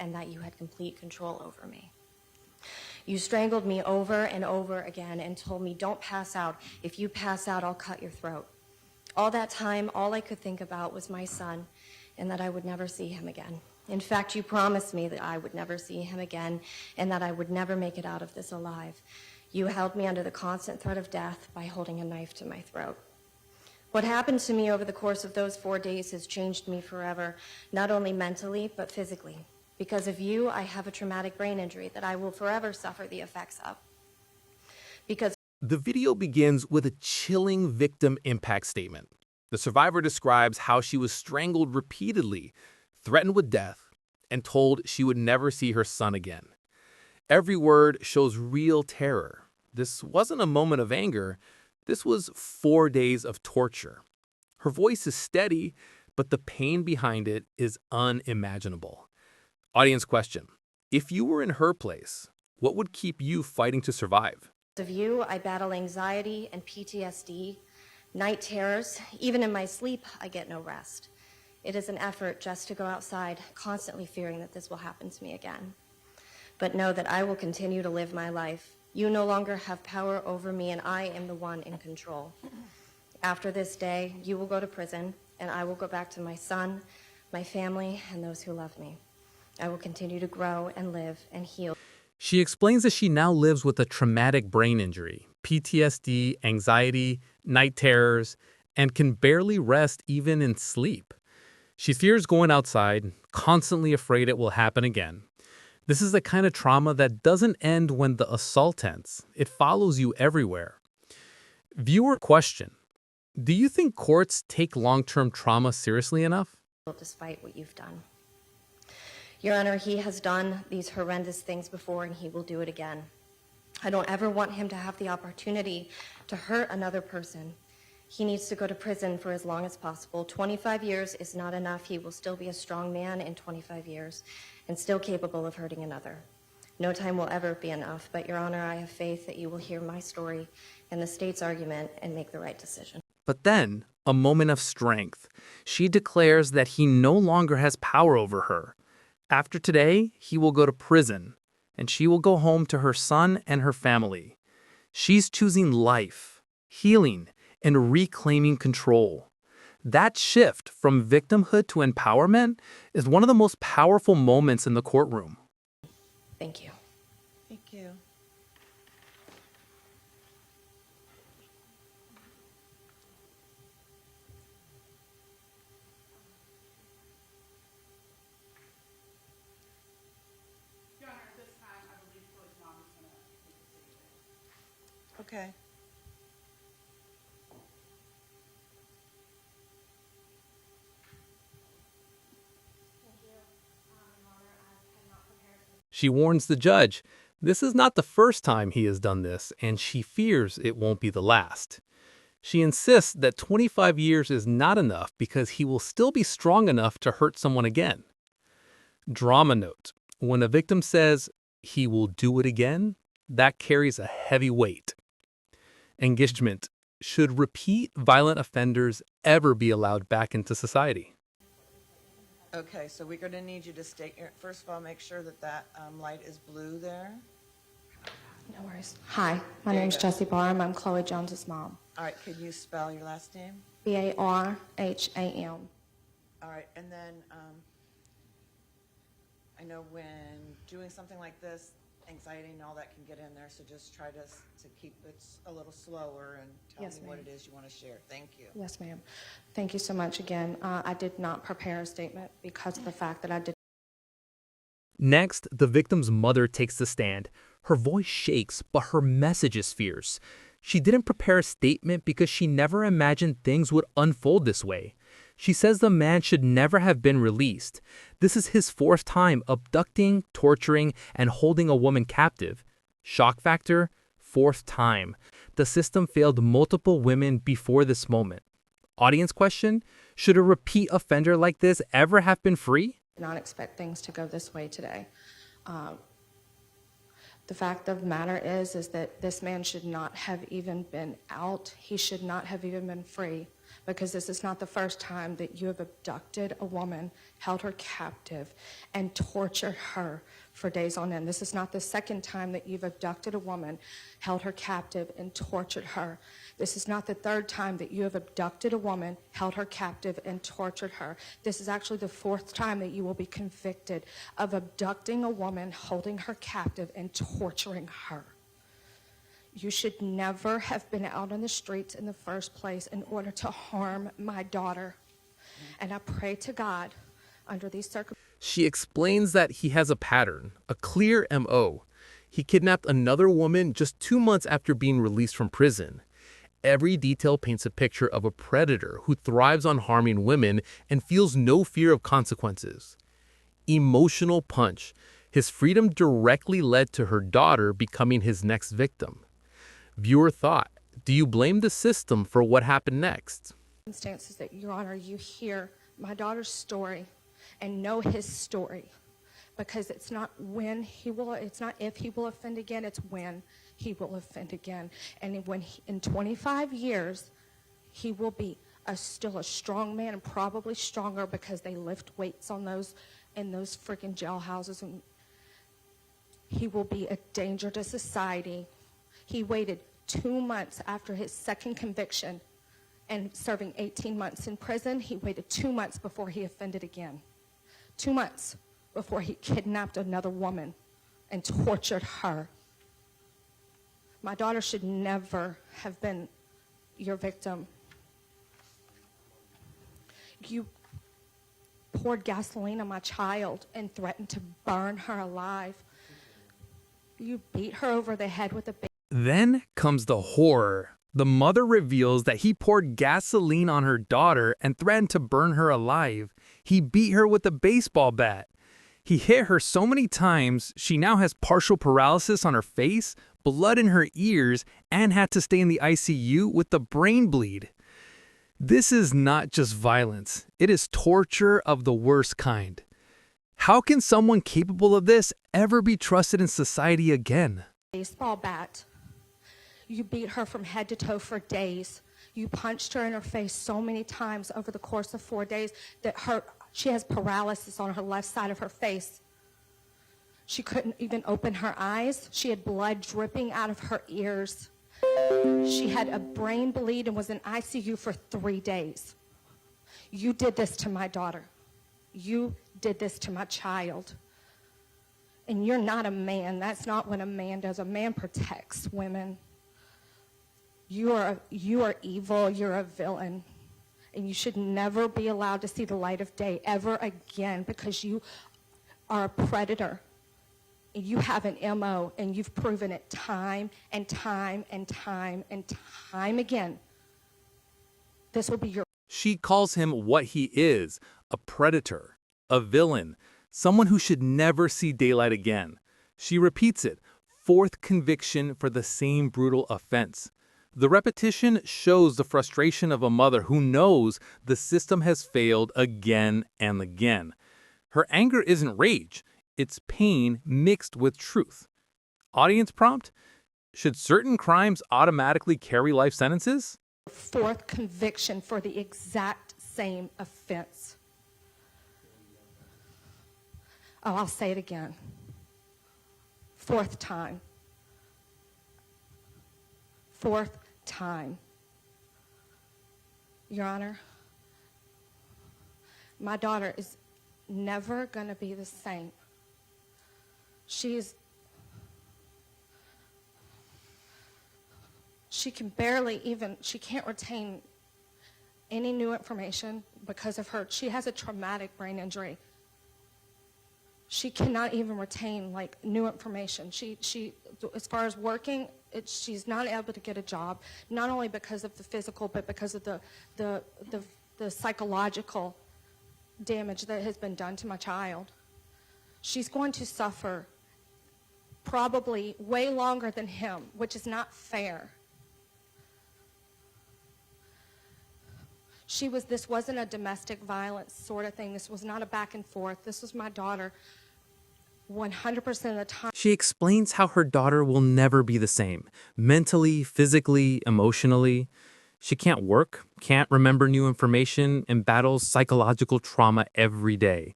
and that you had complete control over me. You strangled me over and over again and told me, don't pass out. If you pass out, I'll cut your throat. All that time, all I could think about was my son and that I would never see him again. In fact, you promised me that I would never see him again and that I would never make it out of this alive. You held me under the constant threat of death by holding a knife to my throat. What happened to me over the course of those 4 days has changed me forever, not only mentally, but physically. Because of you, I have a traumatic brain injury that I will forever suffer the effects of. Because the video begins with a chilling victim impact statement. The survivor describes how she was strangled repeatedly, threatened with death, and told she would never see her son again. Every word shows real terror. This wasn't a moment of anger. This was 4 days of torture. Her voice is steady, but the pain behind it is unimaginable. Audience question: if you were in her place, what would keep you fighting to survive? of you, I battle anxiety and PTSD, night terrors. Even in my sleep, I get no rest. It is an effort just to go outside, constantly fearing that this will happen to me again. But know that I will continue to live my life. You no longer have power over me, and I am the one in control. After this day, you will go to prison, and I will go back to my son, my family, and those who love me. I will continue to grow and live and heal. She explains that she now lives with a traumatic brain injury, PTSD, anxiety, night terrors, and can barely rest even in sleep. She fears going outside, constantly afraid it will happen again. This is the kind of trauma that doesn't end when the assault ends. It follows you everywhere. Viewer question: do you think courts take long-term trauma seriously enough? Despite what you've done. Your Honor, he has done these horrendous things before, and he will do it again. I don't ever want him to have the opportunity to hurt another person. He needs to go to prison for as long as possible. 25 years is not enough. He will still be a strong man in 25 years and still capable of hurting another. No time will ever be enough, but Your Honor, I have faith that you will hear my story and the state's argument and make the right decision. But then, a moment of strength. She declares that he no longer has power over her. After today, he will go to prison, and she will go home to her son and her family. She's choosing life, healing, and reclaiming control. That shift from victimhood to empowerment is one of the most powerful moments in the courtroom. Thank you. Thank you. Your Honor, at this time, I believe Floyd's mom is going to take the stand. Okay. She warns the judge this is not the first time he has done this, and she fears it won't be the last. She insists that 25 years is not enough because he will still be strong enough to hurt someone again. Drama note: when a victim says he will do it again, that carries a heavy weight. Engagement: should repeat violent offenders ever be allowed back into society? Okay, so we're going to need you to state your, first of all, make sure that that light is blue there. No worries. Hi, my There you name's go. Jessie Barham. I'm Chloe Jones's mom. All right, can you spell your last name? Barham. All right, and then I know when doing something like this, anxiety and all that can get in there, so just try to keep it a little slower and tell Yes, me what ma'am. it is you want to share. Thank you. Yes, ma'am. Thank you so much again. I did not prepare a statement because of the fact that I did. Next, the victim's mother takes the stand. Her voice shakes, but her message is fierce. She didn't prepare a statement because she never imagined things would unfold this way. She says the man should never have been released. This is his 4th time abducting, torturing, and holding a woman captive. Shock factor: 4th time. The system failed multiple women before this moment. Audience question: should a repeat offender like this ever have been free? Not expect things to go this way today. The fact of the matter is that this man should not have even been out. He should not have even been free. because this is not the first time that you have abducted a woman, held her captive, and tortured her for days on end. This is not the second time that you've abducted a woman, held her captive, and tortured her. This is not the third time that you have abducted a woman, held her captive, and tortured her. This is actually the fourth time that you will be convicted of abducting a woman, holding her captive, and torturing her. You should never have been out on the streets in the first place in order to harm my daughter. And I pray to God under these circumstances. She explains that he has a pattern, a clear MO. He kidnapped another woman just 2 months after being released from prison. Every detail paints a picture of a predator who thrives on harming women and feels no fear of consequences. Emotional punch. His freedom directly led to her daughter becoming his next victim. Viewer thought, do you blame the system for what happened next? Circumstances that, Your Honor, you hear my daughter's story and know his story, because it's not it's not if he will offend again, it's when he will offend again. And when in 25 years, he will be still a strong man, and probably stronger because they lift weights on those in those freaking jailhouses, and he will be a danger to society. He waited 2 months after his second conviction and serving 18 months in prison. He waited 2 months before he offended again. 2 months before he kidnapped another woman and tortured her. My daughter should never have been your victim. You poured gasoline on my child and threatened to burn her alive. You beat her over the head with a Then comes the horror. The mother reveals that he poured gasoline on her daughter and threatened to burn her alive. He beat her with a baseball bat. He hit her so many times, she now has partial paralysis on her face, blood in her ears, and had to stay in the ICU with the brain bleed. This is not just violence. It is torture of the worst kind. How can someone capable of this ever be trusted in society again? Baseball bat. You beat her from head to toe for days. You punched her in her face so many times over the course of 4 days that she has paralysis on her left side of her face. She couldn't even open her eyes. She had blood dripping out of her ears. She had a brain bleed and was in ICU for 3 days. You did this to my daughter. You did this to my child. And you're not a man. That's not what a man does. A man protects women. You are evil. You're a villain. And you should never be allowed to see the light of day ever again, because you are a predator. You have an MO, and you've proven it time and time and time and time again. This will be your... She calls him what he is, a predator, a villain, someone who should never see daylight again. She repeats it, fourth conviction for the same brutal offense. The repetition shows the frustration of a mother who knows the system has failed again and again. Her anger isn't rage, it's pain mixed with truth. Audience prompt: should certain crimes automatically carry life sentences? Fourth conviction for the exact same offense. Oh, I'll say it again. Fourth time. Fourth time. Your Honor, my daughter is never going to be the same. She can barely even, she can't retain any new information because of she has a traumatic brain injury. She cannot even retain new information. She as far as working, she's not able to get a job, not only because of the physical, but because of the psychological damage that has been done to my child. She's going to suffer probably way longer than him, which is not fair. This wasn't a domestic violence sort of thing. This was not a back and forth. This was my daughter 100% of the time. She explains how her daughter will never be the same, mentally, physically, emotionally. She can't work, can't remember new information, and battles psychological trauma every day.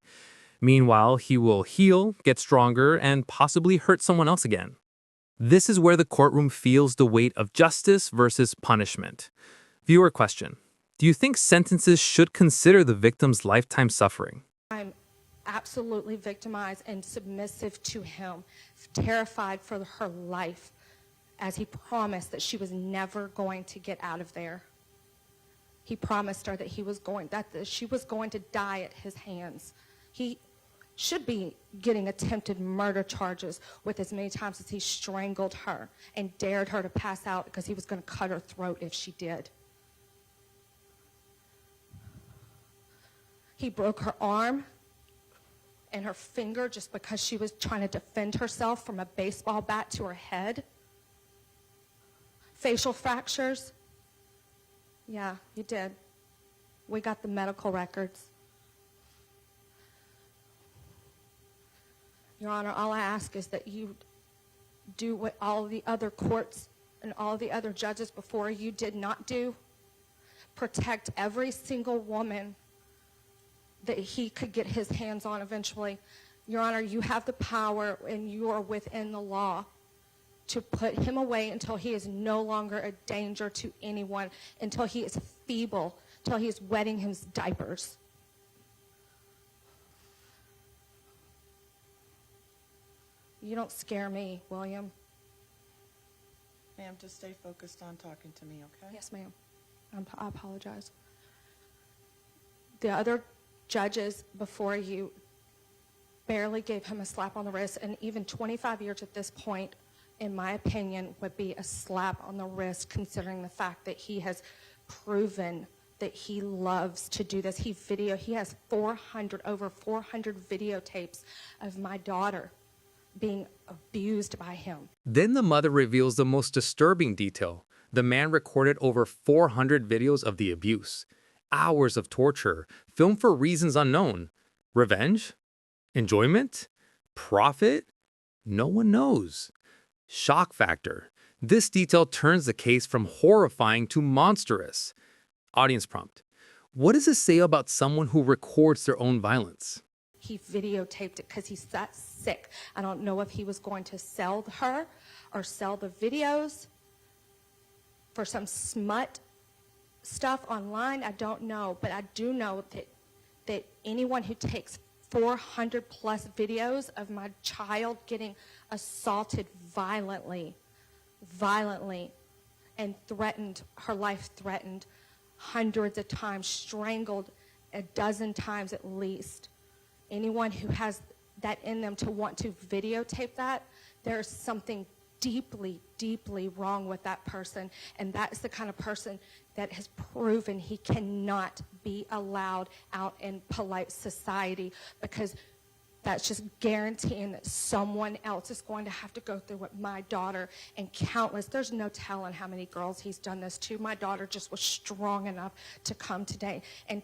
Meanwhile, he will heal, get stronger, and possibly hurt someone else again. This is where the courtroom feels the weight of justice versus punishment. Viewer question: do you think sentences should consider the victim's lifetime suffering? I'm absolutely victimized and submissive to him, terrified for her life, as he promised that she was never going to get out of there. He promised her that she was going to die at his hands. He should be getting attempted murder charges with as many times as he strangled her and dared her to pass out because he was going to cut her throat if she did. He broke her arm and her finger just because she was trying to defend herself from a baseball bat to her head. Facial fractures. Yeah, you did. We got the medical records. Your Honor, all I ask is that you do what all the other courts and all the other judges before you did not do. Protect every single woman that he could get his hands on eventually. Your Honor, you have the power and you are within the law to put him away until he is no longer a danger to anyone, until he is feeble, until he is wetting his diapers. You don't scare me, William. Ma'am, just stay focused on talking to me, okay? Yes, ma'am. I apologize. The other judges before you barely gave him a slap on the wrist, and even 25 years at this point, in my opinion, would be a slap on the wrist considering the fact that he has proven that he loves to do this. He has over 400 videotapes of my daughter being abused by him. Then the mother reveals the most disturbing detail. The man recorded over 400 videos of the abuse. Hours of torture, filmed for reasons unknown. Revenge? Enjoyment? Profit? No one knows. Shock factor. This detail turns the case from horrifying to monstrous. Audience prompt: what does this say about someone who records their own violence? He videotaped it because he's that sick. I don't know if he was going to sell her or sell the videos for some smut stuff online. I don't know, but I do know that anyone who takes 400 plus videos of my child getting assaulted violently, and threatened, her life threatened hundreds of times, strangled a dozen times at least. Anyone who has that in them to want to videotape that, there's something deeply, deeply wrong with that person. And that is the kind of person that has proven he cannot be allowed out in polite society, because that's just guaranteeing that someone else is going to have to go through what my daughter and countless, there's no telling how many girls he's done this to. My daughter just was strong enough to come today and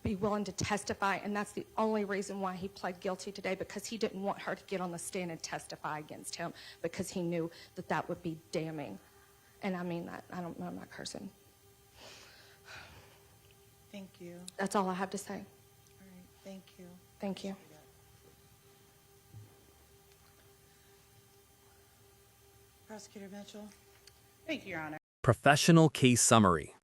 be willing to testify, and that's the only reason why he pled guilty today, because he didn't want her to get on the stand and testify against him, because he knew that that would be damning. And I mean that. I'm not cursing. Thank you. That's all I have to say. All right, thank you. Thank you. Prosecutor Mitchell. Thank you, Your Honor. Professional case summary.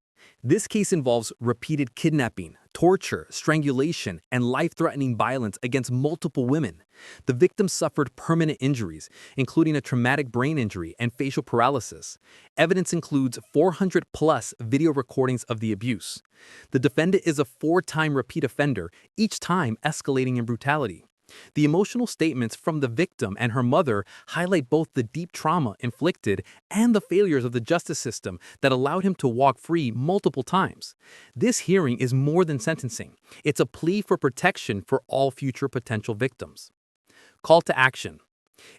This case involves repeated kidnapping, torture, strangulation, and life-threatening violence against multiple women. The victims suffered permanent injuries, including a traumatic brain injury and facial paralysis. Evidence includes 400-plus video recordings of the abuse. The defendant is a 4-time repeat offender, each time escalating in brutality. The emotional statements from the victim and her mother highlight both the deep trauma inflicted and the failures of the justice system that allowed him to walk free multiple times. This hearing is more than sentencing. It's a plea for protection for all future potential victims. Call to action.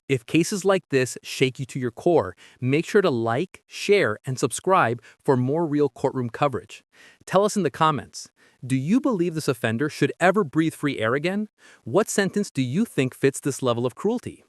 If cases like this shake you to your core, make sure to like, share, and subscribe for more real courtroom coverage. Tell us in the comments. Do you believe this offender should ever breathe free air again? What sentence do you think fits this level of cruelty?